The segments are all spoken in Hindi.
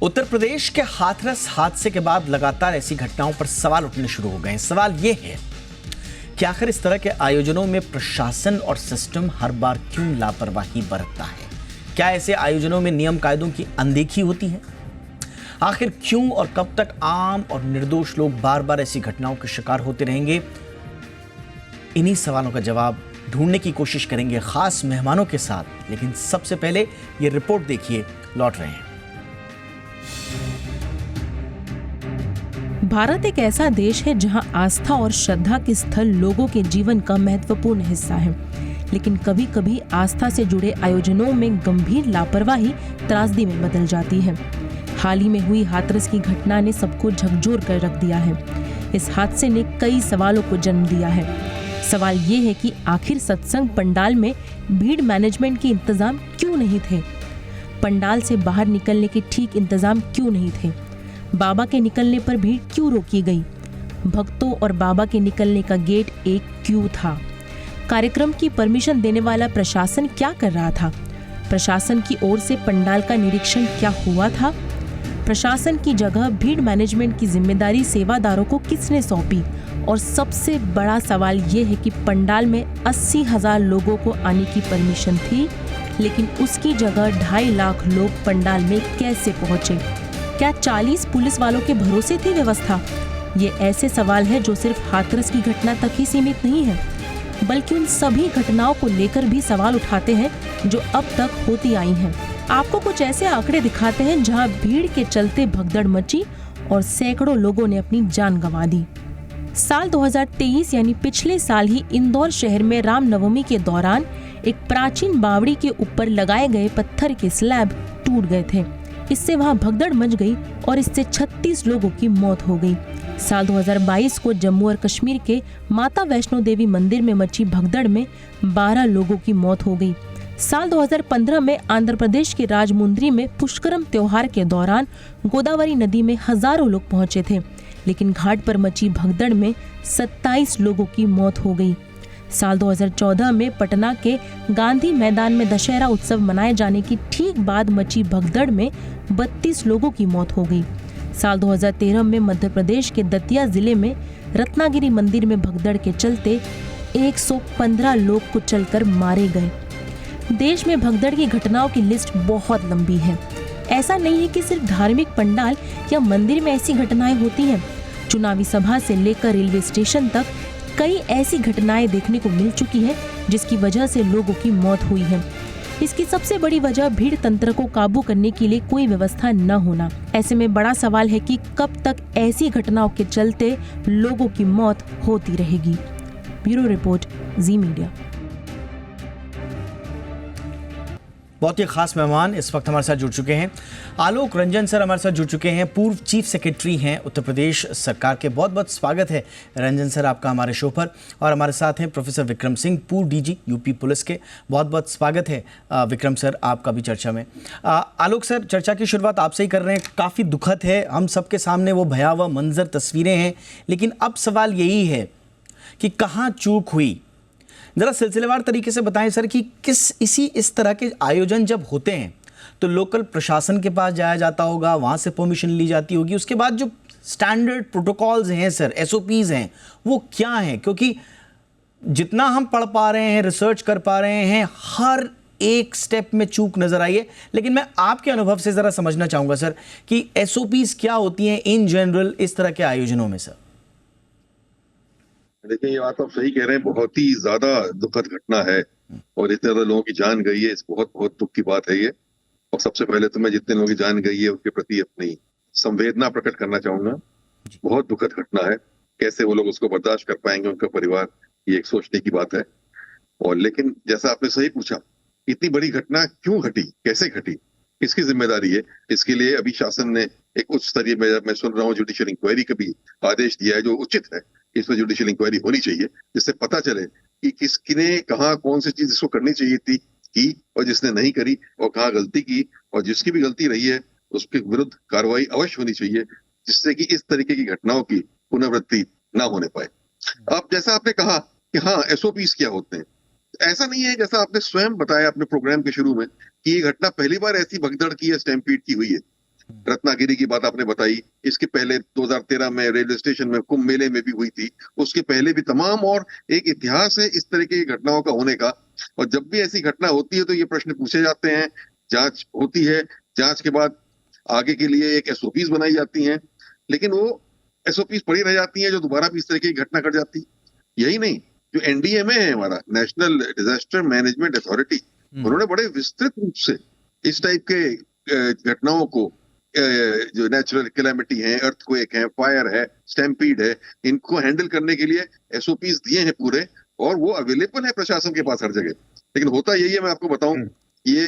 उत्तर प्रदेश के हाथरस हादसे के बाद लगातार ऐसी घटनाओं पर सवाल उठने शुरू हो गए हैं। सवाल ये है कि आखिर इस तरह के आयोजनों में प्रशासन और सिस्टम हर बार क्यों लापरवाही बरतता है? क्या ऐसे आयोजनों में नियम कायदों की अनदेखी होती है? आखिर क्यों और कब तक आम और निर्दोष लोग बार बार ऐसी घटनाओं के शिकार होते रहेंगे? इन्हीं सवालों का जवाब ढूंढने की कोशिश करेंगे खास मेहमानों के साथ। लेकिन सबसे पहले ये रिपोर्ट देखिए, लौट रहे हैं। भारत एक ऐसा देश है जहां आस्था और श्रद्धा के स्थल लोगों के जीवन का महत्वपूर्ण हिस्सा है, लेकिन कभी कभी आस्था से जुड़े आयोजनों में गंभीर लापरवाही त्रासदी में बदल जाती है। हाल ही में हुई हाथरस की घटना ने सबको झकझोर कर रख दिया है। इस हादसे ने कई सवालों को जन्म दिया है। सवाल ये है कि आखिर सत्संग पंडाल में भीड़ मैनेजमेंट के इंतजाम क्यों नहीं थे? पंडाल से बाहर निकलने के ठीक इंतजाम क्यों नहीं थे? बाबा के निकलने पर भीड़ क्यों रोकी गई? भक्तों और बाबा के निकलने का गेट एक क्यों था? कार्यक्रम की परमिशन देने वाला प्रशासन क्या कर रहा था? प्रशासन की ओर से पंडाल का निरीक्षण क्या हुआ था? प्रशासन की जगह भीड़ मैनेजमेंट की जिम्मेदारी सेवादारों को किसने सौंपी? और सबसे बड़ा सवाल ये है कि पंडाल में 80,000 लोगों को आने की परमिशन थी, लेकिन उसकी जगह 2.5 लाख लोग पंडाल में कैसे पहुंचे? क्या 40 पुलिस वालों के भरोसे थी व्यवस्था? ये ऐसे सवाल है जो सिर्फ हाथरस की घटना तक ही सीमित नहीं है, बल्कि उन सभी घटनाओं को लेकर भी सवाल उठाते हैं जो अब तक होती आई हैं। आपको कुछ ऐसे आंकड़े दिखाते हैं जहां भीड़ के चलते भगदड़ मची और सैकड़ों लोगों ने अपनी जान गंवा दी। साल 2023 यानी पिछले साल ही इंदौर शहर में रामनवमी के दौरान एक प्राचीन बावड़ी के ऊपर लगाए गए पत्थर के स्लैब टूट गए थे। इससे वहां भगदड़ मच गई और इससे 36 लोगों की मौत हो गई। साल 2022 को जम्मू और कश्मीर के माता वैष्णो देवी मंदिर में मची भगदड़ में 12 लोगों की मौत हो गई। साल 2015 में आंध्र प्रदेश के राजमुंद्री में पुष्करम त्योहार के दौरान गोदावरी नदी में हजारों लोग पहुंचे थे, लेकिन घाट पर मची भगदड़ में 27 लोगों की मौत हो गई। साल 2014 में पटना के गांधी मैदान में दशहरा उत्सव मनाए जाने की ठीक बाद मची भगदड़ में 32 लोगों की मौत हो गई। साल 2013 में मध्य प्रदेश के दतिया जिले में रत्नागिरी मंदिर में भगदड़ के चलते 115 लोग कुचलकर मारे गए। देश में भगदड़ की घटनाओं की लिस्ट बहुत लंबी है। ऐसा नहीं है कि सिर्फ धार्मिक पंडाल या मंदिर में ऐसी घटनाएं होती हैं। चुनावी सभा से लेकर रेलवे स्टेशन तक कई ऐसी घटनाएं देखने को मिल चुकी हैं जिसकी वजह से लोगों की मौत हुई है। इसकी सबसे बड़ी वजह भीड़ तंत्र को काबू करने के लिए कोई व्यवस्था न होना। ऐसे में बड़ा सवाल है कि कब तक ऐसी घटनाओं के चलते लोगों की मौत होती रहेगी। ब्यूरो रिपोर्ट, जी मीडिया। बहुत ही खास मेहमान इस वक्त हमारे साथ जुड़ चुके हैं। आलोक रंजन सर हमारे साथ जुड़ चुके हैं, पूर्व चीफ सेक्रेटरी हैं उत्तर प्रदेश सरकार के। बहुत बहुत स्वागत है रंजन सर आपका हमारे शो पर। और हमारे साथ हैं प्रोफेसर विक्रम सिंह, पूर्व डीजी यूपी पुलिस के। बहुत बहुत स्वागत है विक्रम सर आपका भी चर्चा में। आलोक सर, चर्चा की शुरुआत आपसे ही कर रहे हैं। काफ़ी दुखद है, हम सबके सामने वो भयावह मंजर, तस्वीरें हैं, लेकिन अब सवाल यही है कि कहाँ चूक हुई? जरा सिलसिलेवार तरीके से बताएं सर कि इस तरह के आयोजन जब होते हैं तो लोकल प्रशासन के पास जाया जाता होगा, वहां से परमिशन ली जाती होगी, उसके बाद जो स्टैंडर्ड प्रोटोकॉल्स हैं सर, एसओपीज हैं, वो क्या हैं? क्योंकि जितना हम पढ़ पा रहे हैं, रिसर्च कर पा रहे हैं, हर एक स्टेप में चूक नजर आई है। लेकिन मैं आपके अनुभव से जरा समझना चाहूंगा सर कि एसओपीज क्या होती हैं इन जनरल इस तरह के आयोजनों में सर। देखिए, ये बात आप सही कह रहे हैं, बहुत ही ज्यादा दुखद घटना है और इतने ज्यादा लोगों की जान गई है। इस बहुत बहुत दुख की बात है ये। और सबसे पहले तो मैं जितने लोगों की जान गई है उनके प्रति अपनी संवेदना प्रकट करना चाहूंगा। बहुत दुखद घटना है, कैसे वो लोग उसको बर्दाश्त कर पाएंगे, उनका परिवार, ये एक सोचने की बात है। और लेकिन जैसा आपने सही पूछा, इतनी बड़ी घटना क्यों घटी, कैसे घटी, किसकी जिम्मेदारी है? इसके लिए अभी शासन ने एक उच्च स्तरीय, मैं सुन रहा हूँ, जुडिशियल इंक्वायरी का भी आदेश दिया है, जो उचित है। इसमें जुडिशियल इंक्वायरी होनी चाहिए जिससे पता चले कि किसने कहाँ कौन सी चीज इसको करनी चाहिए थी की और जिसने नहीं करी, और कहाँ गलती की, और जिसकी भी गलती रही है उसके विरुद्ध कार्रवाई अवश्य होनी चाहिए, जिससे कि इस तरीके की घटनाओं की पुनरावृत्ति ना होने पाए। अब जैसा आपने कहा कि हाँ, एसओपीज क्या होते हैं, ऐसा नहीं है, जैसा आपने स्वयं बताया अपने प्रोग्राम के शुरू में कि ये घटना पहली बार ऐसी भगदड़ की या स्टैम्पीड की हुई है। रत्नागिरी की बात आपने बताई, इसके पहले 2013 में रेलवे स्टेशन में कुंभ मेले में भी हुई थी, उसके पहले भी तमाम, और एक इतिहास है इस तरह की घटनाओं का होने का। और जब भी ऐसी घटना होती है तो ये प्रश्न पूछे जाते हैं, जांच होती है, जांच के बाद आगे के लिए एक एसओपीज बनाई जाती हैं, लेकिन वो एसओपीज पड़ी रह जाती हैं जो दोबारा भी इस तरह की घटना घट जाती है। यही नहीं, जो एनडीएमए है हमारा, नेशनल डिजास्टर मैनेजमेंट अथॉरिटी, उन्होंने बड़े विस्तृत रूप से इस टाइप के घटनाओं को, जो नेचुरल कैलेमिटी है, अर्थक्वेक है, फायर है, स्टैम्पीड है, इनको हैंडल करने के लिए एसओपीज दिए हैं पूरे, और वो अवेलेबल है प्रशासन के पास हर जगह। लेकिन होता यही है, मैं आपको बताऊं, ये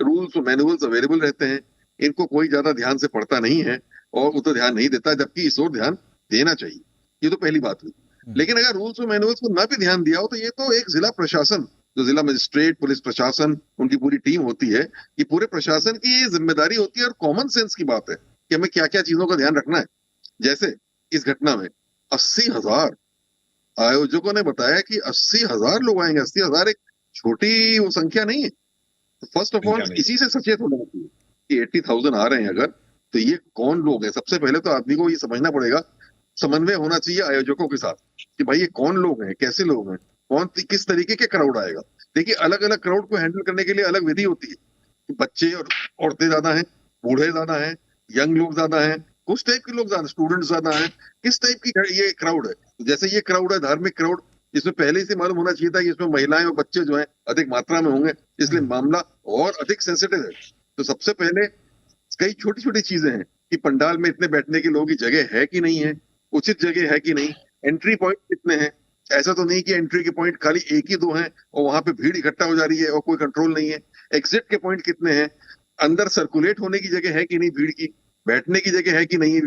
रूल्स और मैनुअल्स अवेलेबल रहते हैं, इनको कोई ज्यादा ध्यान से पढ़ता नहीं है और वो तो ध्यान नहीं देता, जबकि इस ओर ध्यान देना चाहिए। ये तो पहली बात हुई। लेकिन अगर रूल्स और मैनुअल्स को ना भी ध्यान दिया हो तो ये तो एक जिला प्रशासन, जो जिला मजिस्ट्रेट, पुलिस प्रशासन, उनकी पूरी टीम होती है, ये पूरे प्रशासन की ये जिम्मेदारी होती है। और कॉमन सेंस की बात है कि हमें क्या क्या चीजों का ध्यान रखना है। जैसे इस घटना में 80,000 आयोजकों ने बताया कि 80,000 लोग आएंगे। 80,000 एक छोटी वो संख्या नहीं है। तो फर्स्ट ऑफ ऑल इसी से सचेत होना चाहिए कि 80,000 आ रहे हैं अगर, तो ये कौन लोग हैं। सबसे पहले तो आदमी को ये समझना पड़ेगा, समन्वय होना चाहिए आयोजकों के साथ कि भाई ये कौन लोग हैं, कैसे लोग हैं, किस तरीके के क्राउड आएगा। देखिए, अलग अलग क्राउड को हैंडल करने के लिए अलग विधि होती है। बच्चे और औरतें ज्यादा हैं, बूढ़े ज्यादा हैं, यंग लोग ज्यादा हैं, कुछ टाइप के लोग ज्यादा, स्टूडेंट ज्यादा हैं, किस टाइप की ये क्राउड है। जैसे ये क्राउड है धार्मिक क्राउड, इसमें पहले से मालूम होना चाहिए था कि इसमें महिलाएं और बच्चे जो हैं अधिक मात्रा में होंगे, इसलिए मामला और अधिक सेंसिटिव है। तो सबसे पहले कई छोटी छोटी चीजें हैं कि पंडाल में इतने बैठने के लोगों की जगह है कि नहीं है, उचित जगह है कि नहीं, एंट्री पॉइंट कितने हैं। ऐसा तो नहीं कि एंट्री के पॉइंट खाली एक ही दो हैं और वहां पे भीड़ इकट्ठा हो जा रही है और कोई कंट्रोल नहीं है। एग्जिट के पॉइंट कितने हैं, अंदर सर्कुलेट होने की जगह है कि नहीं भीड़ की, बैठने की जगह है कि नहीं है,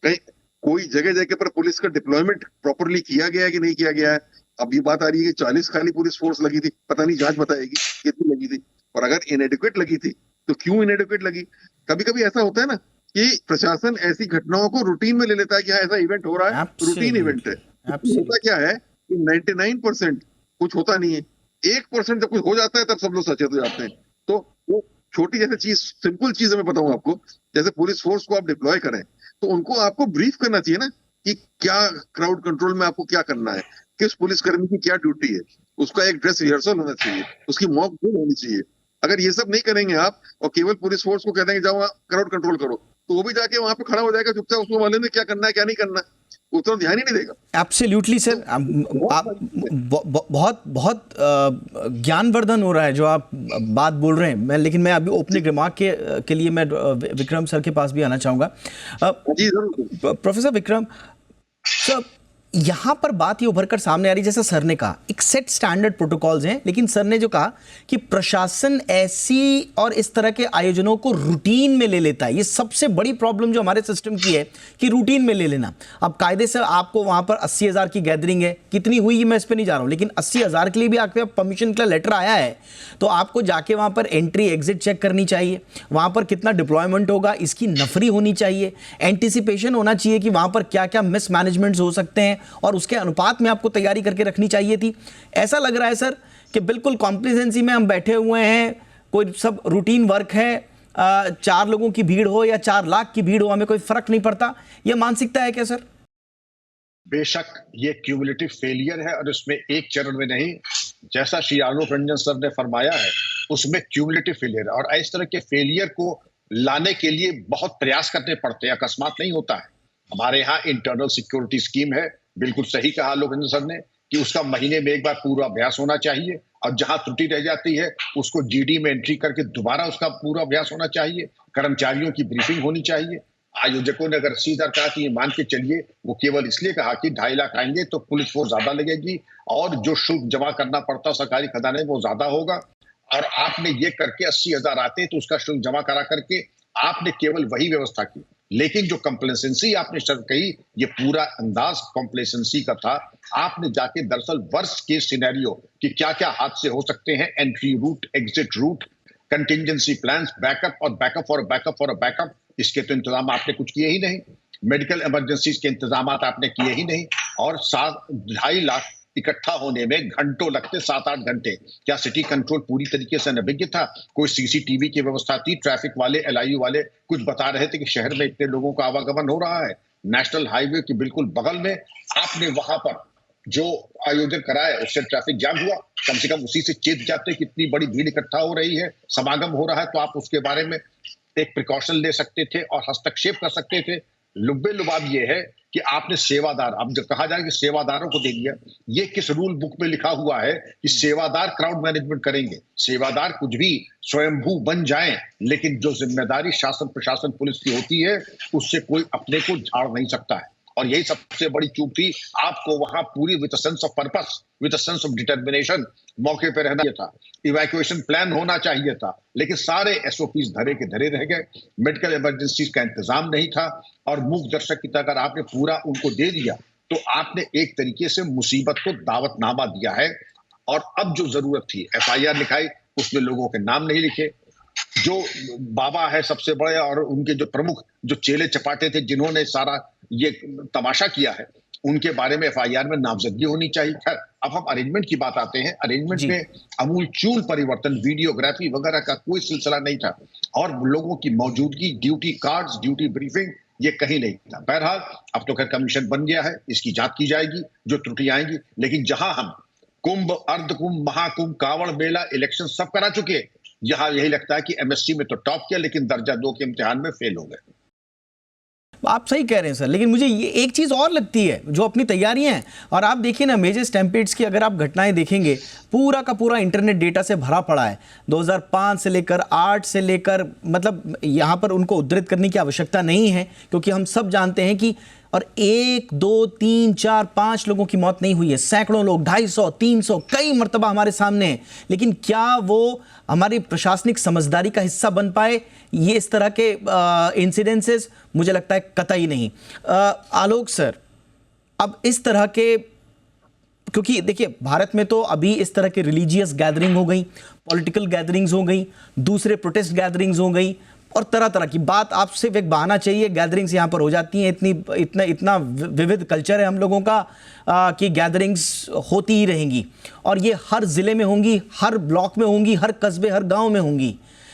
कहीं कोई जगह जगह पर पुलिस का डिप्लॉयमेंट प्रॉपरली किया गया है कि नहीं किया गया है। अब ये बात आ रही है कि 40 खाली पुलिस फोर्स लगी थी, पता नहीं जांच बताएगी कितनी लगी थी, और अगर इनएडिक्वेट लगी थी तो क्यों इनएडिक्वेट लगी। कभी कभी ऐसा होता है ना कि प्रशासन ऐसी घटनाओं को रूटीन में ले लेता है कि हाँ ऐसा इवेंट हो रहा है, रूटीन इवेंट है। होता क्या है कि 99% कुछ होता नहीं है, 1% जब कुछ हो जाता है तब सब लोग सचेत हो जाते हैं। तो वो छोटी जैसे चीज, सिंपल चीज मैं बताऊं आपको, जैसे पुलिस फोर्स को आप डिप्लॉय करें तो उनको आपको ब्रीफ करना चाहिए ना कि क्या क्राउड कंट्रोल में आपको क्या करना है, किस पुलिसकर्मी की क्या ड्यूटी है, उसका एक ड्रेस रिहर्सल होना चाहिए, उसकी मॉक ड्रिल होनी चाहिए। अगर ये सब नहीं करेंगे आप और केवल पुलिस फोर्स को कह देंगे जाओ क्राउड कंट्रोल करो, तो वो भी जाके वहां पे खड़ा हो जाएगा चुपचाप, उसको मालूम है क्या करना है क्या नहीं करना है, उतना ध्यान ही नहीं देगा। एब्सोल्युटली सर, आप बहुत बहुत ज्ञानवर्धन हो रहा है जो आप बात बोल रहे हैं। लेकिन मैं अभी ओपनिंग रिमार्क के लिए मैं विक्रम सर के पास भी आना चाहूँगा। जी जरूर। प्रोफेसर विक्रम सर, यहाँ पर बात ये उभर कर सामने आ रही, जैसा सर ने कहा एक सेट स्टैंडर्ड प्रोटोकॉल्स हैं, लेकिन सर ने जो कहा कि प्रशासन ऐसी और इस तरह के आयोजनों को रूटीन में ले लेता है। ये सबसे बड़ी प्रॉब्लम जो हमारे सिस्टम की है कि रूटीन में ले लेना। अब कायदे से आपको वहाँ पर 80,000 की गैदरिंग है, कितनी हुई मैं इस पर नहीं जा रहा हूँ, लेकिन 80,000 के लिए भी आपके परमिशन का लेटर आया है तो आपको जाके वहाँ पर एंट्री एग्जिट चेक करनी चाहिए, वहाँ पर कितना डिप्लॉयमेंट होगा इसकी नफरी होनी चाहिए, एंटिसिपेशन होना चाहिए कि वहाँ पर क्या क्या मिसमैनेजमेंट्स हो सकते हैं और उसके अनुपात में आपको तैयारी करके रखनी चाहिए थी। ऐसा लग रहा है सर कि बिल्कुल कॉम्प्लिसेंसी में हम बैठे हुए हैं, कोई सब रूटीन वर्क है, 4 लोगों की भीड़ हो या 4 लाख की भीड़ हो, हमें कोई फर्क नहीं पड़ता। यह मानसिकता है क्या सर? बेशक ये क्यूमुलेटिव फेलियर है और उसमें एक चरण में नहीं, जैसा श्री आलोक रंजन सर ने फरमाया है उसमें क्यूमुलेटिव फेलियर है। और इस तरह के फेलियर को लाने के लिए बहुत प्रयास करने पड़ते हैं, अकस्मात नहीं होता है। हमारे यहाँ इंटरनल सिक्योरिटी स्कीम है, बिल्कुल सही कहा आलोक रंजन सर ने कि उसका महीने में एक बार पूरा अभ्यास होना चाहिए, और जहां त्रुटि रह जाती है उसको जीडी में एंट्री करके दोबारा उसका पूरा अभ्यास होना चाहिए, कर्मचारियों की ब्रीफिंग होनी चाहिए। आयोजकों ने अगर सीधा कहा कि ये मान के चलिए, वो केवल इसलिए कहा कि 2.5 लाख आएंगे तो पुलिस फोर्स ज्यादा लगेगी और जो शुल्क जमा करना पड़ता सरकारी खजाने में वो ज्यादा होगा, और आपने ये करके 80,000 आते तो उसका शुल्क जमा करा करके आपने केवल वही व्यवस्था की। लेकिन जो कॉम्प्लेसेंसी आपने शर्त कही, ये पूरा अंदाज कॉम्प्लेसेंसी का था। आपने जाके दरअसल वर्स्ट केस सिनेरियो कि क्या क्या हादसे हो सकते हैं, entry route, exit route, contingency plans, backup और backup for backup for backup, इसके तो इंतजाम आपने कुछ किए ही नहीं। मेडिकल इमरजेंसीज के इंतजाम आपने किए ही नहीं, और 2.5 लाख इकट्ठा होने में घंटों लगते, 7-8 घंटे। क्या सिटी कंट्रोल पूरी तरीके से अनभिज्ञ था? कोई सीसीटीवी की व्यवस्था थी? ट्रैफिक वाले, एलआईयू वाले कुछ बता रहे थे कि शहर में इतने लोगों का आवागमन हो रहा है। नेशनल हाईवे के बिल्कुल बगल में आपने वहां पर जो आयोजन कराया उससे ट्रैफिक जाम हुआ। कम से कम उसी से चेत जाते कि इतनी बड़ी भीड़ इकट्ठा हो रही है, समागम हो रहा है, तो आप उसके बारे में एक प्रिकॉशन ले सकते थे और हस्तक्षेप कर सकते थे। लुब्बे लुबाब ये है कि आपने सेवादार, अब जब कहा जाए कि सेवादारों को दे दिया, ये किस रूल बुक में लिखा हुआ है कि सेवादार क्राउड मैनेजमेंट करेंगे? सेवादार कुछ भी स्वयंभू बन जाएं, लेकिन जो जिम्मेदारी शासन प्रशासन पुलिस की होती है उससे कोई अपने को झाड़ नहीं सकता है। और यही सबसे बड़ी चूक थी। आपको वहां पूरी with sense of purpose, with sense of determination मौके पे रहना था। इवैक्यूएशन प्लान होना चाहिए था, लेकिन सारे एसओपीज धरे के धरे रह गए। मेडिकल इमरजेंसी का इंतजाम नहीं था और मूक दर्शक की तरह अगर आपने पूरा उनको दे दिया तो आपने एक तरीके से मुसीबत को दावतनामा दिया है। और अब जो जरूरत थी, एफआईआर लिखाई, उसमें लोगों के नाम नहीं लिखे। जो बाबा है सबसे बड़े और उनके जो प्रमुख जो चेले चपाटे थे जिन्होंने सारा ये तमाशा किया है, उनके बारे में एफआईआर में नामजदगी होनी चाहिए। खैर, अब हम अरेंजमेंट की बात आते हैं। अरेंजमेंट जी। में अमूलचूल परिवर्तन, वीडियोग्राफी वगैरह का कोई सिलसिला नहीं था और लोगों की मौजूदगी, ड्यूटी कार्ड्स, ड्यूटी ब्रीफिंग, ये कहीं नहीं था। बहरहाल अब तो खैर कमीशन बन गया है, इसकी जांच की जाएगी, जो त्रुटि आएंगी। लेकिन जहां हम कुंभ, अर्धकुंभ, महाकुंभ, कांवड़ मेला, इलेक्शन सब करा चुके, यहाँ यही लगता है कि एमएससी में तो टॉप किया लेकिन दर्जा 2 के इम्तिहान में फेल हो गए। आप सही कह रहे हैं सर, लेकिन मुझे ये एक चीज़ और लगती है, जो अपनी तैयारियां हैं, और आप देखिए ना मेजर स्टैम्पेड्स की अगर आप घटनाएं देखेंगे, पूरा का पूरा इंटरनेट डेटा से भरा पड़ा है। 2005 से लेकर 8 से लेकर, मतलब यहाँ पर उनको उद्धृत करने की आवश्यकता नहीं है, क्योंकि हम सब जानते हैं कि और 1, 2, 3, 4, 5 लोगों की मौत नहीं हुई है, सैकड़ों लोग, 250, 300 कई मर्तबा हमारे सामने हैं। लेकिन क्या वो हमारी प्रशासनिक समझदारी का हिस्सा बन पाए? ये इस तरह के इंसिडेंसेस मुझे लगता है कतई नहीं। आलोक सर, अब इस तरह के, क्योंकि देखिए भारत में तो अभी इस तरह के रिलीजियस गैदरिंग हो गई, पॉलिटिकल गैदरिंग्स हो गई, दूसरे प्रोटेस्ट गैदरिंग्स हो गई, और तरह तरह की बात, आप सिर्फ एक बहाना चाहिए, गैदरिंग्स यहाँ पर हो जाती हैं। इतना विविध कल्चर है हम लोगों का कि गैदरिंग्स होती ही रहेंगी, और ये हर ज़िले में होंगी, हर ब्लॉक में होंगी, हर कस्बे, हर गांव में होंगी।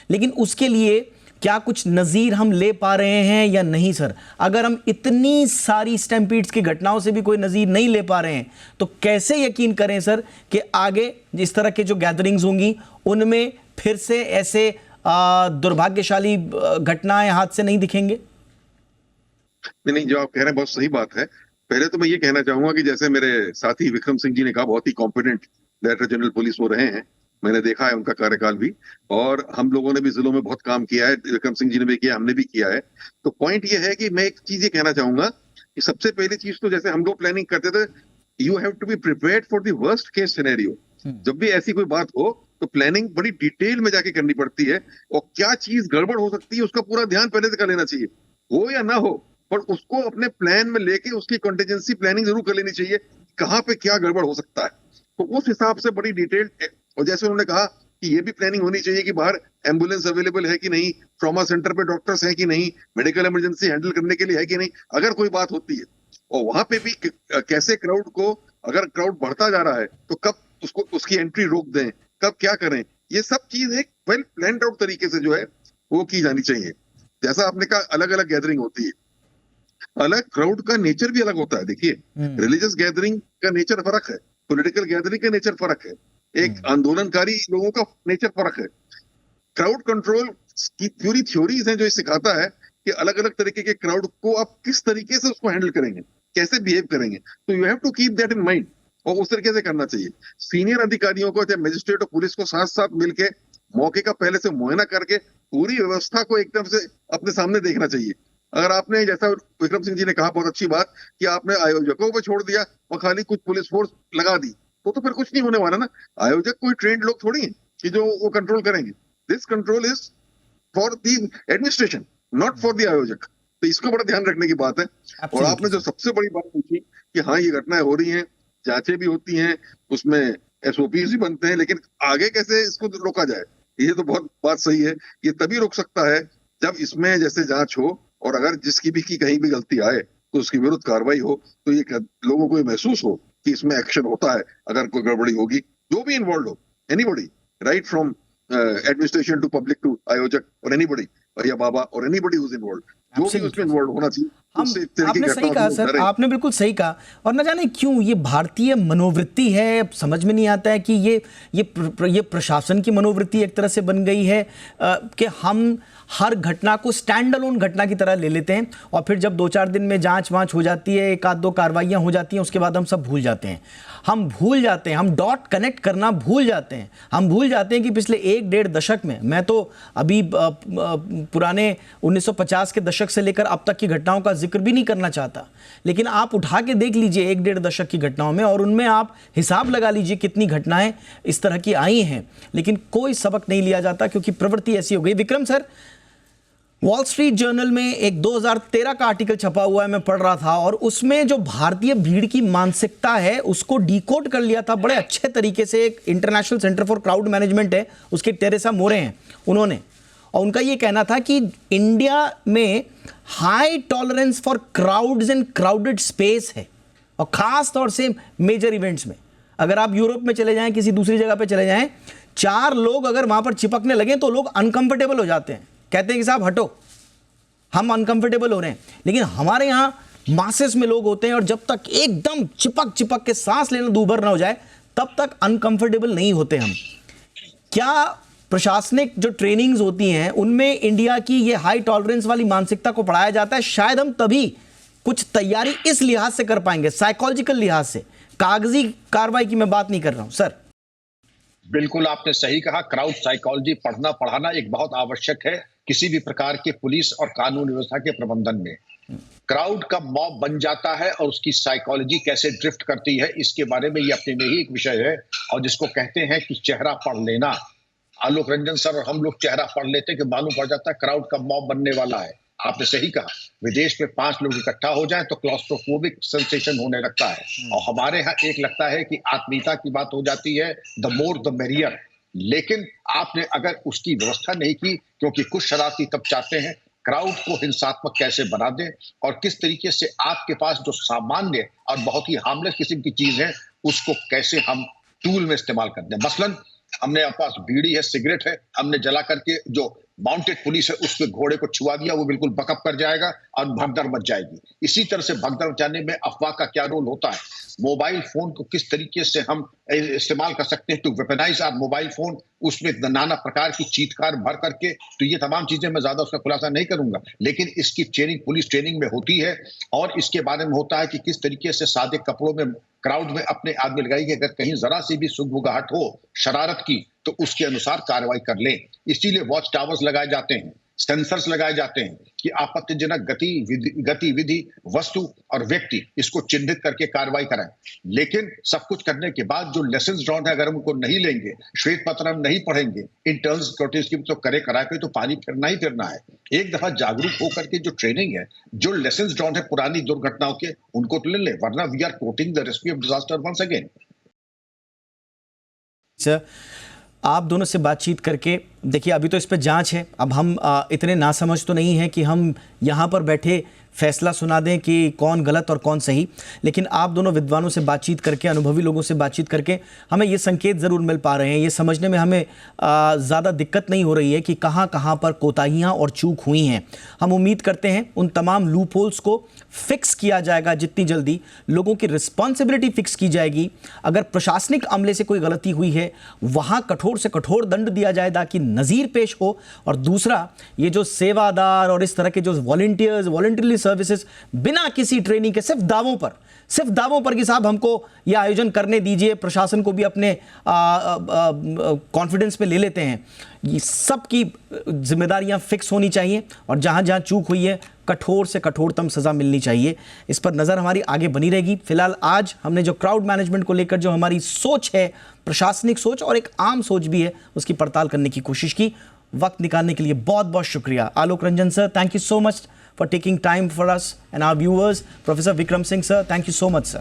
लेकिन उसके लिए क्या कुछ नज़ीर हम ले पा रहे हैं या नहीं सर? अगर हम इतनी सारी स्टैम्पीड्स की घटनाओं से भी कोई नज़ीर नहीं ले पा रहे हैं, तो कैसे यकीन करें सर कि आगे जिस तरह के जो गैदरिंग्स होंगी उनमें फिर से ऐसे दुर्भाग्यशाली घटनाएं हाथ से नहीं दिखेंगे? नहीं, जो आप कह रहे हैं बहुत सही बात है। पहले तो मैं ये कहना चाहूंगा कि जैसे मेरे साथी विक्रम सिंह जी ने कहा, बहुत ही कॉम्पिटेंट डायरेक्टर जनरल पुलिस वो रहे हैं, मैंने देखा है उनका कार्यकाल भी, और हम लोगों ने भी जिलों में बहुत काम किया है, विक्रम सिंह जी ने भी किया, हमने भी किया है। तो पॉइंट ये है कि मैं एक चीज ये कहना चाहूंगा कि सबसे पहली चीज तो जैसे हम लोग प्लानिंग करते थे, you have to be prepared for the worst case scenario. जब भी ऐसी कोई बात हो तो प्लानिंग बड़ी डिटेल में जाके करनी पड़ती है, और क्या चीज गड़बड़ हो सकती है उसका पूरा ध्यान पहले से कर लेना चाहिए, हो या ना हो, पर उसको अपने प्लान में लेके उसकी कॉन्टिजेंसी प्लानिंग जरूर कर लेनी चाहिए, कहाँ पे क्या गड़बड़ हो सकता है। तो उस हिसाब से बड़ी डिटेल, और जैसे उन्होंने कहा कि ये भी प्लानिंग होनी चाहिए कि बाहर एम्बुलेंस अवेलेबल है कि नहीं, ट्रॉमा सेंटर पे डॉक्टर्स है कि नहीं, मेडिकल इमरजेंसी हैंडल करने के लिए है कि नहीं, अगर कोई बात होती है, और वहां पे भी कैसे क्राउड को, अगर क्राउड बढ़ता जा रहा है तो कब उसको उसकी एंट्री रोक दें, कब क्या करें, ये सब चीज एक वेल प्लान्ड आउट तरीके से जो है वो की जानी चाहिए। जैसा आपने कहा अलग अलग गैदरिंग होती है, अलग क्राउड का नेचर भी अलग होता है। देखिए रिलीजियस गैदरिंग का नेचर फर्क है, पॉलिटिकल गैदरिंग का नेचर फर्क है, एक आंदोलनकारी लोगों का नेचर फर्क है। क्राउड कंट्रोल की पूरी थ्योरीज हैं जो ये सिखाता है कि अलग अलग तरीके के क्राउड को आप किस तरीके से उसको हैंडल करेंगे, कैसे बिहेव करेंगे, तो you have to keep that in mind, और उस तरीके से करना चाहिए। सीनियर अधिकारियों को, चाहे मजिस्ट्रेट और पुलिस को साथ साथ मिलके मौके का पहले से मुआयना करके पूरी व्यवस्था को एकदम से अपने सामने देखना चाहिए। अगर आपने, जैसा विक्रम सिंह जी ने कहा बहुत अच्छी बात, कि आपने आयोजकों पर छोड़ दिया और खाली कुछ पुलिस फोर्स लगा दी, तो फिर कुछ नहीं होने वाला ना। आयोजक कोई ट्रेंड लोग थोड़ी है कि जो वो कंट्रोल करेंगे। This control is for the administration, not for the आयोजक। तो इसको बड़ा ध्यान रखने की बात है। और आपने जो सबसे बड़ी बात पूछी कि हाँ ये घटनाएं हो रही हैं, जांचें भी होती हैं, उसमें एसओपी भी बनते हैं, लेकिन आगे कैसे इसको रोका जाए, ये तो बहुत बात सही है। ये तभी रोक सकता है जब इसमें जैसे जांच हो, और अगर जिसकी भी की कहीं भी गलती आए तो उसके विरुद्ध कार्रवाई हो, तो ये लोगों को ये महसूस हो कि इसमें एक्शन होता है अगर कोई गड़बड़ी होगी, जो भी इन्वॉल्व हो, anybody, right from administration to public to आयोजक और एनीबॉडी या बाबा और एनीबॉडी हुज इन्वॉल्व, जो भी उसमें इन्वॉल्व होना चाहिए। आपने सही कहा सर, आपने बिल्कुल सही कहा। और न जाने क्यों ये भारतीय मनोवृत्ति है, समझ में नहीं आता है कि ये प्रशासन की मनोवृत्ति एक तरह से बन गई है कि हम हर घटना को स्टैंड अलोन घटना की तरह ले लेते हैं और फिर जब 2-4 दिन में जांच वांच हो जाती है, एक आध दो कार्रवाइयाँ हो जाती हैं, उसके बाद हम सब भूल जाते हैं। हम भूल जाते हैं, हम डॉट कनेक्ट करना भूल जाते हैं। हम भूल जाते हैं कि पिछले 1-1.5 दशक में, मैं तो अभी पुराने 1950 के दशक से लेकर अब तक की घटनाओं का जिक्र भी नहीं करना चाहता, लेकिन आप उठा के देख लीजिए 1-1.5 दशक की घटनाओं में और उनमें आप हिसाब लगा लीजिए कितनी घटनाएं इस तरह की आई हैं, लेकिन कोई सबक नहीं लिया जाता क्योंकि प्रवृत्ति ऐसी हो गई। Vikram sir, wall street journal में एक 2013 का आर्टिकल छपा हुआ है, मैं पढ़ रहा था, और उसमें जो भारतीय भीड़ की मानसिकता है उसको डिकोड कर लिया था बड़े अच्छे तरीके से। एक international centre for crowd management है, उसके टेरेसा मोरे हैं उन्होंने, और उनका ये कहना था कि इंडिया में high tolerance for crowds and crowded space है, और खास तौर से मेजर इवेंट्स में। अगर आप यूरोप में चले जाएं, किसी दूसरी जगह पे चले जाएं, 4 लोग अगर वहां पर चिपकने लगें तो लोग अनकंफर्टेबल हो जाते हैं, कहते हैं कि साहब हटो, हम अनकंफर्टेबल हो रहे हैं। लेकिन हमारे यहां मासेस में लोग होते हैं और जब तक एकदम चिपक के सांस लेना दूभर ना हो जाए तब तक अनकंफर्टेबल नहीं होते हम। क्या प्रशासनिक जो ट्रेनिंग्स होती हैं उनमें इंडिया की ये हाई टॉलरेंस वाली मानसिकता को पढ़ाया जाता है? शायद हम तभी कुछ तैयारी इस लिहाज से कर पाएंगे, साइकोलॉजिकल लिहाज से, कागजी कार्रवाई की मैं बात नहीं कर रहा हूं सर। बिल्कुल आपने सही कहा, क्राउड साइकोलॉजी पढ़ना पढ़ाना एक बहुत आवश्यक है किसी भी प्रकार के पुलिस और कानून व्यवस्था के प्रबंधन में। क्राउड का मॉब बन जाता है और उसकी साइकोलॉजी कैसे ड्रिफ्ट करती है, इसके बारे में ये अपने में ही एक विषय है, और जिसको कहते हैं कि चेहरा पढ़ लेना। आलोक रंजन सर और हम लोग चेहरा पढ़ लेते हैं कि मालूम पड़ जाता है क्राउड का मॉब बनने वाला है। आपने सही कहा, विदेश में 5 लोग इकट्ठा हो जाएं तो क्लॉस्ट्रोफोबिक सेंसेशन होने लगता है, और हमारे यहाँ एक लगता है कि आत्मीयता की बात हो जाती है, द मोर द मेरियर। लेकिन आपने अगर उसकी व्यवस्था नहीं की, क्योंकि कुछ शरारती तब चाहते हैं क्राउड को हिंसात्मक कैसे बना दें और किस तरीके से आपके पास जो सामान्य और बहुत ही हार्मलेस किस्म की चीज है उसको कैसे हम टूल में इस्तेमाल कर दें। मसलन हमने पास बीड़ी है, सिगरेट है, हमने जला करके जो माउंटेड पुलिस है उसके घोड़े को छुआ दिया, वो बिल्कुल बकअप कर जाएगा और भगदड़ मच जाएगी। इसी तरह से भगदड़ मचाने में अफवाह का क्या रोल होता है, मोबाइल फोन को किस तरीके से हम इस्तेमाल कर सकते हैं to weaponize our mobile phone, उसमें नाना प्रकार की चीतकार भर करके। तो ये तमाम चीजें मैं ज्यादा उसका खुलासा नहीं करूंगा, लेकिन इसकी ट्रेनिंग पुलिस ट्रेनिंग में होती है, और इसके बारे में होता है कि किस तरीके से सादे कपड़ों में क्राउड में अपने आदमी लगाई कि अगर कहीं जरा सी भी सुगबुगाहट हो शरारत की तो उसके अनुसार कार्रवाई कर लें। इसीलिए वॉच टावर्स लगाए जाते हैं, सेंसर्स लगाए जाते हैं कि आपत्तिजनक गतिविधि वस्तु और व्यक्ति इसको चिन्हित करके कार्रवाई करें। लेकिन सब कुछ करने के बाद जो लेसन ड्रॉन है, अगर हम उनको नहीं लेंगे, श्वेत पत्र हम नहीं पढ़ेंगे, इन टर्म्स सिक्योरिटीज की तो करे करा के तो पानी फिरना ही फिरना है। एक दफा जागरूक होकर के जो ट्रेनिंग है, जो लेसन ड्रॉन है पुरानी दुर्घटनाओं के, उनको तो ले लें, वरना we are quoting the recipe of disaster once again. आप दोनों से बातचीत करके देखिए, अभी तो इस पर जांच है, अब हम इतने नासमझ तो नहीं हैं कि हम यहाँ पर बैठे फैसला सुना दें कि कौन गलत और कौन सही, लेकिन आप दोनों विद्वानों से बातचीत करके, अनुभवी लोगों से बातचीत करके हमें ये संकेत ज़रूर मिल पा रहे हैं, ये समझने में हमें ज़्यादा दिक्कत नहीं हो रही है कि कहाँ कहाँ पर कोताहियाँ और चूक हुई हैं। हम उम्मीद करते हैं उन तमाम लूप होल्स को फिक्स किया जाएगा जितनी जल्दी, लोगों की रिस्पॉन्सिबिलिटी फिक्स की जाएगी। अगर प्रशासनिक अमले से कोई गलती हुई है वहाँ कठोर से कठोर दंड दिया जाए ताकि नज़ीर पेश हो, और दूसरा ये जो सेवादार और इस तरह के जो वॉलंटियर्स, वॉलंटरी सर्विसेज बिना किसी ट्रेनिंग के सिर्फ दावों पर कि साहब हमको ये आयोजन करने दीजिए, प्रशासन को भी अपने कॉन्फिडेंस पे ले लेते हैं, ये सब की जिम्मेदारियां फिक्स होनी चाहिए, और जहां जहां चूक हुई है कठोर से कठोरतम सजा मिलनी चाहिए। इस पर नज़र हमारी आगे बनी रहेगी। फिलहाल आज हमने जो क्राउड मैनेजमेंट को लेकर जो हमारी सोच है, प्रशासनिक सोच और एक आम सोच भी है, उसकी पड़ताल करने की कोशिश की। वक्त निकालने के लिए बहुत बहुत शुक्रिया Alok Ranjan sir, thank you so much for taking time for us and our viewers. Professor Vikram Singh sir, thank you so much sir.